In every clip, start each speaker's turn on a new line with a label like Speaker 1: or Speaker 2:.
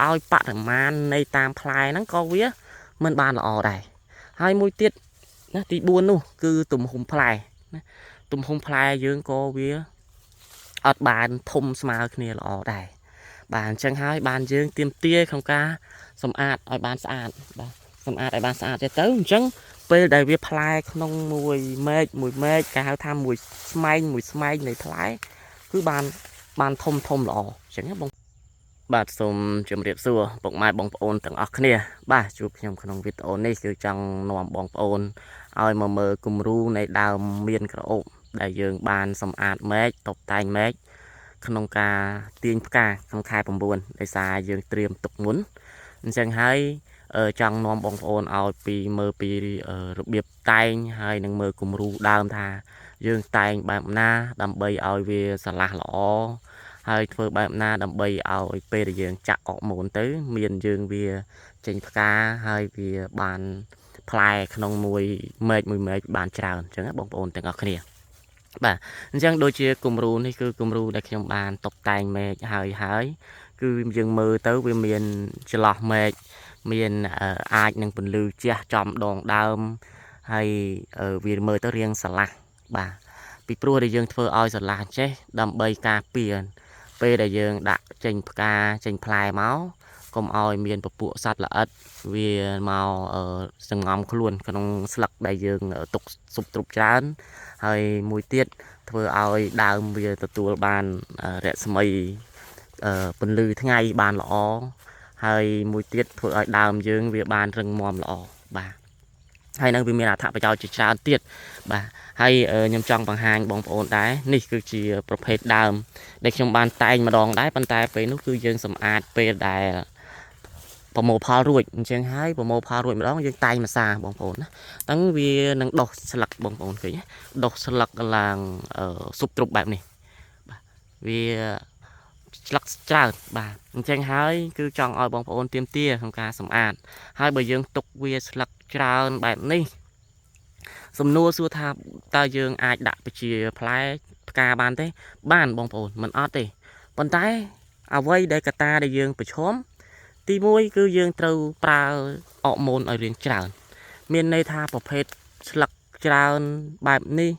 Speaker 1: ឲ្យបរិមាណនៃតាមផ្លែហ្នឹងក៏វាមិនបានល្អដែរហើយមួយទៀតណាទី4នោះគឺទំហំផ្លែណាទំហំផ្លែយើងក៏វាអត់បានធំស្មើគ្នាល្អដែរបាទអញ្ចឹងហើយបានយើងទៀមទាក្នុងការសម្អាតឲ្យបានស្អាតបាទសម្អាតឲ្យបានស្អាតទៅអញ្ចឹងពេលដែលវាផ្លែក្នុងមួយមែកគេហៅថាមួយស្មែងនៃផ្លែគឺបានធំល្អអញ្ចឹងណាបងបាទសូមជម្រាបសួរពុកម៉ែបងប្អូនទាំងអស់គ្នាបាទជួបខ្ញុំក្នុងវីដេអូនេះគឺចង់នាំបងប្អូនឲ្យមកមើលគំរូនៃដើមមានក្រអូបដែលយើងបានសម្អាតមែកតុបតែងមែកក្នុងការទាញផ្កាក្នុងខែ9ដោយសារយើងត្រៀមទុកមុនអញ្ចឹងហើយចង់នាំបងប្អូនឲ្យមើលពីរបៀបតែងហើយនឹងមើលគំរូដើមថាយើងតែងបែបណាដើម្បីឲ្យវាស្រឡះល្អហើយធ្វើបែបណាដើម្បីឲ្យពេលដែលយើងចាក់អុកម៉ូនទៅមានយើងវាចេញផ្កាហើយវាបានផ្លែក្នុងមួយមែកបានច្រើនអញ្ចឹងណាបងប្អូនទាំងអស់គ្នាបាទអញ្ចឹងដូចជាគំរូនេះគឺគំរូដែលខ្ញុំបានតុបតែងមែកហើយគឺយើងមើលទៅវាមានចន្លោះមែកមានអាចនឹងពន្លឺជះចំដងដើមហើយវាមើលទៅរាងស្រឡះបាទពីព្រោះដែលយើងធ្វើឲ្យស្រឡះចេះដើម្បីការពារពេលដែលយើងដាក់ចេញផ្កាចេញផ្លែមកកុំឲ្យមានពពួកសត្វល្អិតវាមកសង្ងំខ្លួនក្នុងស្លឹកដែលយើងទុកស៊ុបទ្រុបច្រើនហើយមួយទៀតធ្វើឲ្យដើមវាទទួលបានរស្មីពន្លឺថ្ងៃបានល្អហើយមួយទៀតធ្វើឲ្យដើមយើងវាបានរឹងមាំល្អបាទហើយនឹងវាមានអត្ថប្រយោជន៍ជាច្រើនទៀតបាទហើយខ្ញុំចង់បង្ហាញបងប្អូនដែរនេះគឺជាប្រភេទដើមដែលខ្ញុំបានតែងម្ដងដែរប៉ុន្តែពេលនោះគឺយើងសម្អាតពេលដែលប្រមូលផលរួចអញ្ចឹងហើយប្រមូលផលរួចម្ដងយើងតែងម្សាបងប្អូនណាហ្នឹងវានឹងដុះស្លឹកបងប្អូនឃើញដុះស្លឹកឡើងស៊ុបទ្រុបបែបនេះបាទវាស្លឹកច្រើនបាទអញ្ចឹងហើយគឺចង់ឲ្យបងប្អូនទៀមទាក្នុងការសម្អាតហើយបើយើងទុកវាស្លឹកច្រើនបែបនេះសំណួរសួរថាតើយើងអាចដាក់ពជាផ្លែផ្កាបានទេបានបងប្អូនមិនអត់ទេប៉ុន្តែអ្វីដែលកត្តាដែលយើងប្រឈមទី1គឺយើងត្រូវប្រើអរម៉ូនឲ្យរៀងច្រើនមានន័យថាប្រភេទស្លឹកច្រើនបែបនេះ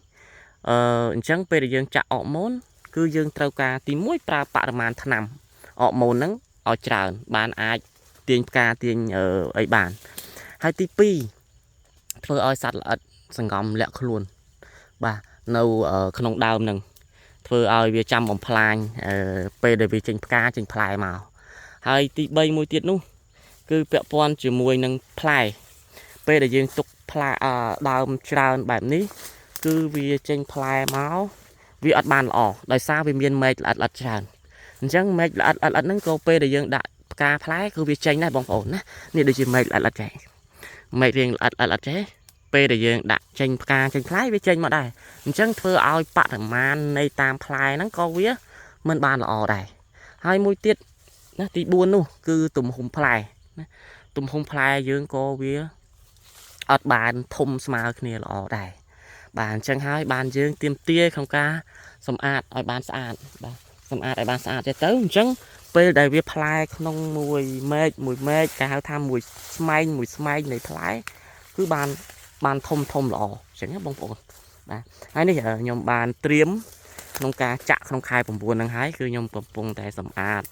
Speaker 1: អញ្ចឹងពេលដែលយើងចាក់អរម៉ូនគឺយើងត្រូវការទី1ប្រើបរិមាណថ្នាំអរម៉ូនហ្នឹងឲ្យច្រើនបានអាចទាញផ្កាទាញអីបានហើយទី2ធ្វើឲ្យសត្វល្អិតសង្ងំលាក់ខ្លួនបាទនៅក្នុងដើមហ្នឹងធ្វើឲ្យវាចាំបំផ្លាញពេលដែលវាចេញផ្កាចេញផ្លែមកហើយទី3មួយទៀតនោះគឺពាក់ព័ន្ធជាមួយនឹងផ្លែពេលដែលយើងទុកផ្លែដើមច្រើនបែបនេះគឺវាចេញផ្លែមកវាអត់បានល្អដោយសារវាមានមែកល្អិតច្រើនអញ្ចឹងមែកល្អិតហ្នឹងក៏ពេលដែលយើងដាក់ផ្កាផ្លែគឺវាចេញដែរបងប្អូនណានេះដូចជាមែកល្អិតចេះមែករៀងល្អិតចេះពេលដែលយើងដាក់ចេញផ្កាចេញផ្លែវាចេញមកដែរអញ្ចឹងធ្វើឲ្យបរិមាណនៃតាមផ្លែហ្នឹងក៏វាមិនបានល្អដែរហើយមួយទៀតណាទី4នោះគឺទំហំផ្លែណាទំហំផ្លែយើងក៏វាអត់បានធំស្មើគ្នាល្អដែរបាទអញ្ចឹងហើយបានយើងទៀមទាក្នុងការសម្អាតឲ្យបានស្អាតបាទសម្អាតឲ្យបានស្អាតទៅអញ្ចឹងពេលដែលវាផ្លែក្នុងមួយមែកគេហៅថាមួយស្មែងនៃផ្លែគឺបានធំល្អអញ្ចឹងណាបងប្អូនបាទហើយនេះខ្ញុំបានត្រៀមក្នុងការចាក់ក្នុងខែ9ហ្នឹងហើយគឺខ្ញុំកំពុងតែសម្អាត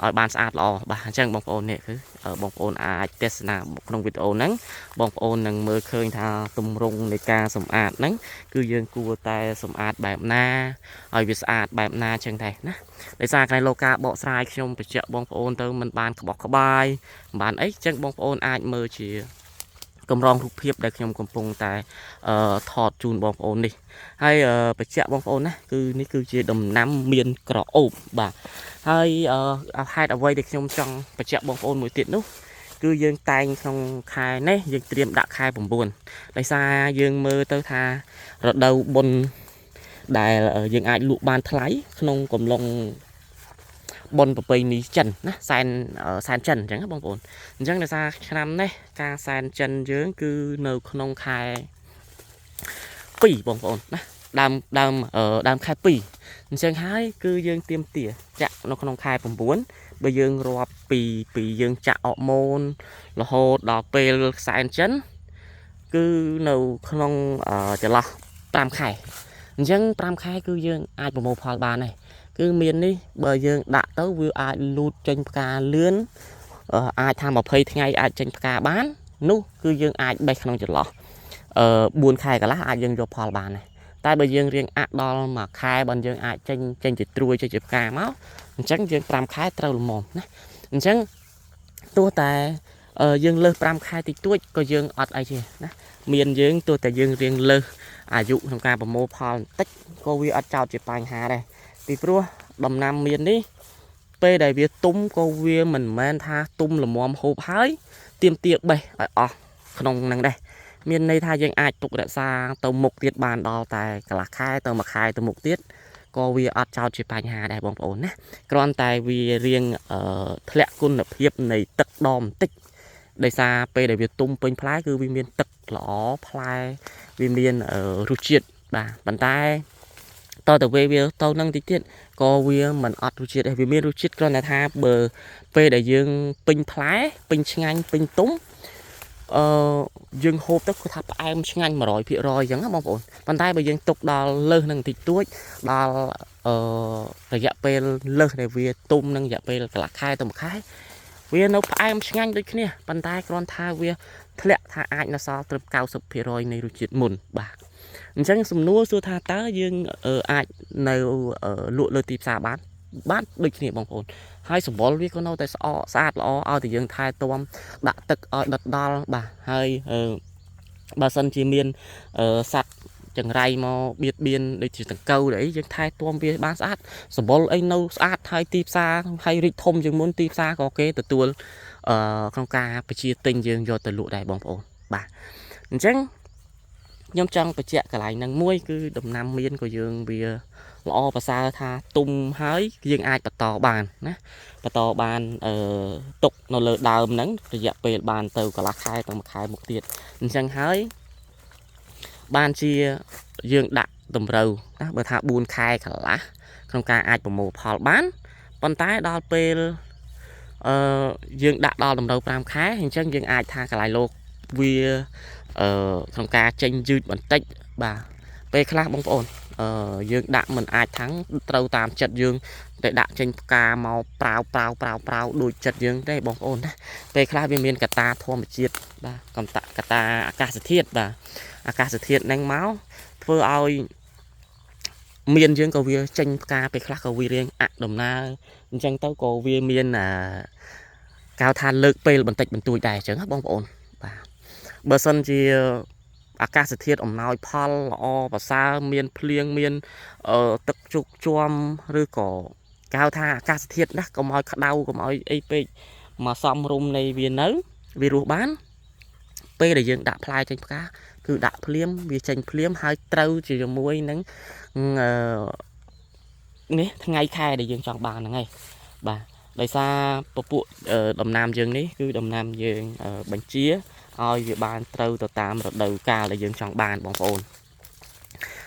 Speaker 1: ឲ្យបានស្អាតល្អបាទអញ្ចឹងបងប្អូននេះគឺបងប្អូនអាចទស្សនាក្នុងវីដេអូហ្នឹងបងប្អូននឹងមើលឃើញថាទម្រង់នៃការសម្អាតហ្នឹងគឺយើងគួរតែសម្អាតបែបណាឲ្យវាស្អាតបែបណាអញ្ចឹងដែរណាដោយសារក្នុងលោកការបកស្រាយខ្ញុំបញ្ជាក់បងប្អូនទៅមិនបានក្បោះក្បាយមិនបានអីអញ្ចឹងបងប្អូនអាចមើលជាកម្រងរូបភាពដែលខ្ញុំកំពុងតែថតជូនបងប្អូននេះហើយបញ្ជាក់បងប្អូនណាគឺនេះគឺជាដំណាំមានក្រអូបបាទហើយហេតុអ្វីដែលខ្ញុំចង់បញ្ជាក់បងប្អូនមួយទៀតនោះគឺយើងតែងក្នុងខែនេះយើងត្រៀមដាក់ខែ9ដោយសារយើងមើលទៅថារដូវបុណ្យដែលយើងអាចលក់បានថ្លៃក្នុងកំឡុងបុណ្យប្រពៃណីចិនណាសែនចិនអញ្ចឹងណាបងប្អូនអញ្ចឹងដោយសារឆ្នាំនេះការសែនចិនយើងគឺនៅក្នុងខែ2បងប្អូនណាដើមខែ2អញ្ចឹងហើយគឺយើងទៀមទាចាក់នៅក្នុងខែ9 bây giờ rọp pì dương chạ ọ môn là hồ đỏ pê sàn chân cứ nấu không chả lọ tam khai dân tam khai cứ dương ai của một phò bà này cứ miền đi bờ dương đã tới vừa ai lụt trên cá lươn ai tham một phây ngày ai trên cá bán nu cứ dương ai bay không chả lọ buồn khai cả lá ai dương vô phò bà này tại bây giờ riêng ác đo mà khai bên dương ai trên chỉ trui cho chụp cá máu chẳng dương tam khai trâu mồm nè chẳng tua tại dương lơ tam khai thì tuổi có dương ọt ai chứ nè miền dương tua tại dương riêng lơ dụ trong ca bằng mô phò tích cô vi ọt chào chụp bài hà đây thì pro đầm nam miền đi p đại việt tung cô vi mình men tha tung là mồm hộp hái tiêm tiệc bầy không năng đây miền này thay dân ai tục đã xa tàu mục tiết bàn đo tại cả là khai tàu mặc khai tàu mục tiết có vì ở trao chỉ bài hà đại bóng ổn nè còn tại vì riêng lẽ quân lập hiệp này tật đòm tích đây xa p đại việt tung bên phái cứ vì miền tật lõ phái vì miền ở rút triệt bà bàn tay tôi từ về việc tàu năng tí tiết có vì mình ở rút triệt vì miền rút triệt còn là tha bờ p đại dương bên phái bên nhanh bên túng dương hộp tức tháp em nhanh mà rồi phía rồi giống mong ổn bàn tay bây giờ tục đo lơ nâng thịt túi đo dạ pe lơ để vì tôm nâng dạ pe là khai tôm khai vì nó em nhanh đấy kia bàn tay con tha vì lẹ tha ai nó sao từ cao sụp phía rồi này rồi chuyện mồn bạc chẳng sum núa xưa tha tá dương ai nào lụa lơ tìm xà bán được kia mong ổn hai sủng bò với con nâu tại sao sát lọ thì dương thai tôm đã tực đợt đo bà hai bà sân chi miên sạch chẳng ray mà biệt biên để chỉ từng câu đấy dương thai tôm với bán sát sủng bò anh nâu sát hai tịp xa hay rít thông dương muốn tịp xa có kế từ tuôn không ca phải chia tình dương do từ lụa đại bóng ổn bà chẳng nhóm trăng phải chạy cả lại năng muối cứ đầm nam miên của dương vì lọ và xa tha tung hái riêng ai bật tò bàn nè bật tò bàn tục nó lỡ đào nắng thì dẹp về bàn từ cả lá khai tầng khai một tiệt chẳng hái ban chia dương đặt tầm râu bởi thà buôn khai cả lá không ca ai của một họ bán con tái đo pe dương đặt đo tầm râu làm khá hình chân dương ai tha cả lại lô vì không ca tranh dư bản tích bà pe khác bóng ổn dương đạn mình ai thắng trâu tam chật dương để đạn trên ca màu prao đuôi chật dương đây bóng ổn đấy về khác bên miền cả ta thua một chiết bà còn tạ cả ta ca sự thiết bà ca sự thiết đánh máu vừa ao miền dương cầu vi tranh ca về khác cầu vi riêng đồng na tranh tao cầu vi miền là cao than lực pe bản tịch bản tuổi đài chẳng bóng ổn bà bờ sân thì ca sự thiết ông nói phal và xa miền plieng miền tập trục chuom rư cổ cao tha ca sự thiết đó có mọi đau có mọi ep mà xong rum này vì nấu vì ruột bán p để dựng đã play trên cá cứ đã pliêm vì tranh pliêm hai trâu chỉ muối nắng nè ngày khai để dựng chọn bàn là ngày bà đại xa bộ đầm nam dương đấy cứ đầm nam dương bánh chía ôi việc bàn trâu từ tạm rồi đầu ca là dương chọn bàn bóng ồn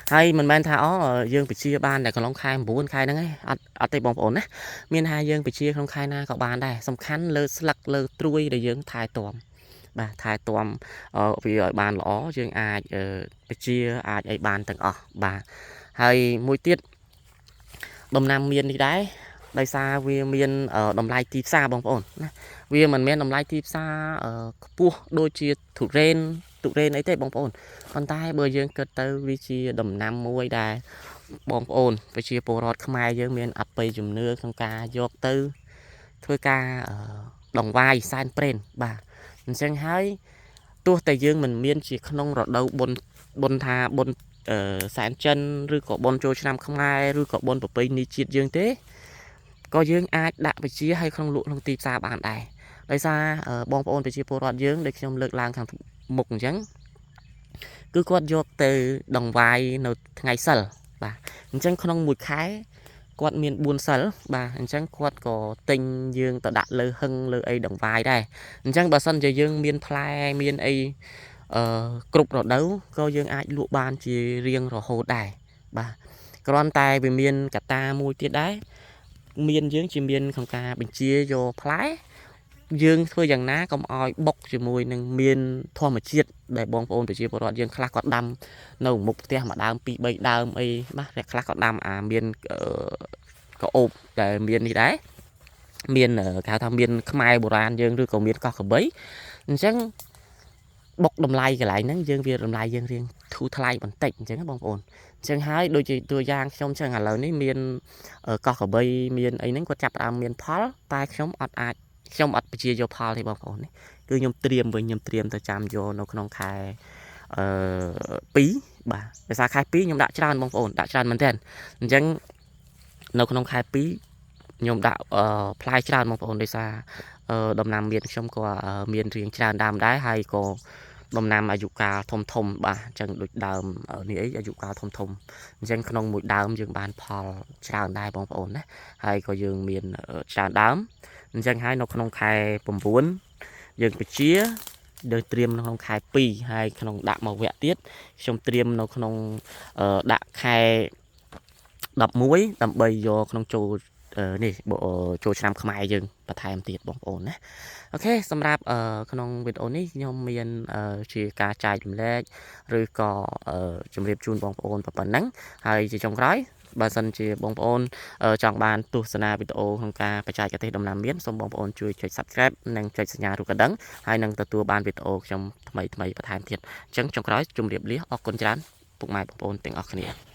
Speaker 1: hay mình ban tháo dương bị chia ban để còn long khai bốn khai đó ấy ở tây bóng ồn á miền hai dương bị chia không khai na có bàn đây xong khăn lơ slắc lơ trui để dương thai tòm bà thai tòm vì ở bàn lõ dương ai bị chia ai ấy bàn từng bà hay môi tiết đông nam miền đi đấy đây xa vì miền ở đồng lai tịp xa bóng ổn vì mình miền đồng lai tịp xa pua đôi chia tụ ren ấy thế bóng ổn còn tai bờ dương cất tới vì chia đồng nam muối đài bóng ổn với chia bồ rót khmai dương miền ập bay dùm nước trong ca dọc tư thôi ca đồng vai san pren bà mình xem hái tua tây dương mình miền chỉ không rót đâu bồn thà bồn sản chân rư có bồn trôi nam khmai rư có bồn bờ ni chiết dương thế có dương ai đã phải chia hay không lụa không tìm xa bạn này đây xa bom ôn phải chia bộ loạt dương để trong lực lang thằng mục trắng cứ quát vô từ đồng vai nó ngày sờ bà chẳng không mùi khái quát miền buôn sờ bà chẳng quát có tình dương tự đặt lơ hưng lơ ấy đồng vai đây chẳng bà sân chơi dương miền play miền ấy cục rồi đấu có dương ai lụa ban chỉ riêng rồi hồ đài bà còn tay về miền cả ta mùi tiết đấy miền dương chỉ miền không cả bình chia vô phái dương thôiอย่างណាកុំឲ្យបុកជាមួយនឹងមានធម្មជាតិដែលបងប្អូនប្រជាពលរដ្ឋយើងខ្លះគាត់ដាំនៅមុខផ្ទះមួយដើមពីរបីដើមអីបាទតែខ្លះគាត់ដាំអាមានកោបដែលមាននេះដែរមានគេហៅថាមានខ្មែរបុរាណយើងឬក៏មានកោះកបីអញ្ចឹងបុកតម្លៃកន្លែងហ្នឹងយើងវាតម្លៃយើងរៀងធូរថ្លៃបន្តិចអញ្ចឹងបងប្អូនអញ្ចឹងហើយដូចជាតួយ៉ាងខ្ញុំអញ្ចឹងឥឡូវនេះមានកោះកបីមានអីហ្នឹងគាត់ចាប់ផ្ដើមមានផលតែខ្ញុំអត់បជាយកផលទេបងប្អូននេះគឺខ្ញុំត្រៀមវិញខ្ញុំត្រៀមទៅចាំយកនៅក្នុងខែ2បាទភាសាខែ2ខ្ញុំដាក់ច្រើនបងប្អូនដាក់ច្រើនមែនទែនអញ្ចឹងនៅក្នុងខែ2ខ្ញុំដាក់ផ្លែច្រើនបងប្អូនដោយសារដំណាំមានខ្ញុំក៏មានរៀងច្រើនដើមដែរហើយក៏ដំណាំអាយុកាលធំបាទអញ្ចឹងដូចដើមនេះអីអាយុកាលធំអញ្ចឹងក្នុងមួយដើមយើងបានផលច្រើនដែរបងប្អូនណាហើយក៏យើងមានច្រើនដើមអញ្ចឹងហើយនៅក្នុងខែ9យើងបជាយើងត្រៀមនៅក្នុងខែ2ហើយក្នុងដាក់មកវគ្គទៀតខ្ញុំត្រៀមនៅក្នុងដាក់ខែ11ដើម្បីយកក្នុងចូលនេះចូលឆ្នាំខ្មែរយើងបន្ថែមទៀតបងប្អូនណាអូខេសម្រាប់ក្នុងវីដេអូនេះខ្ញុំមានជាការចែករំលែកឬក៏ជម្រាបជូនបងប្អូនប៉ុណ្ណឹងហើយជាចុងក្រោយបើសិនជាបងប្អូនចង់បានទស្សនាវីដេអូក្នុងការបច្ចេកទេសដំណាំមៀនសូមបងប្អូនជួយចុច Subscribe និងចុចសញ្ញារូបកណ្ដឹងហើយនឹងទទួលបានវីដេអូខ្ញុំថ្មីបន្ថែមទៀតអញ្ចឹងចុងក្រោយជម្រាបលាអរគុណច្រើនពុកម៉ែបងប្អូនទាំងអស់គ្នា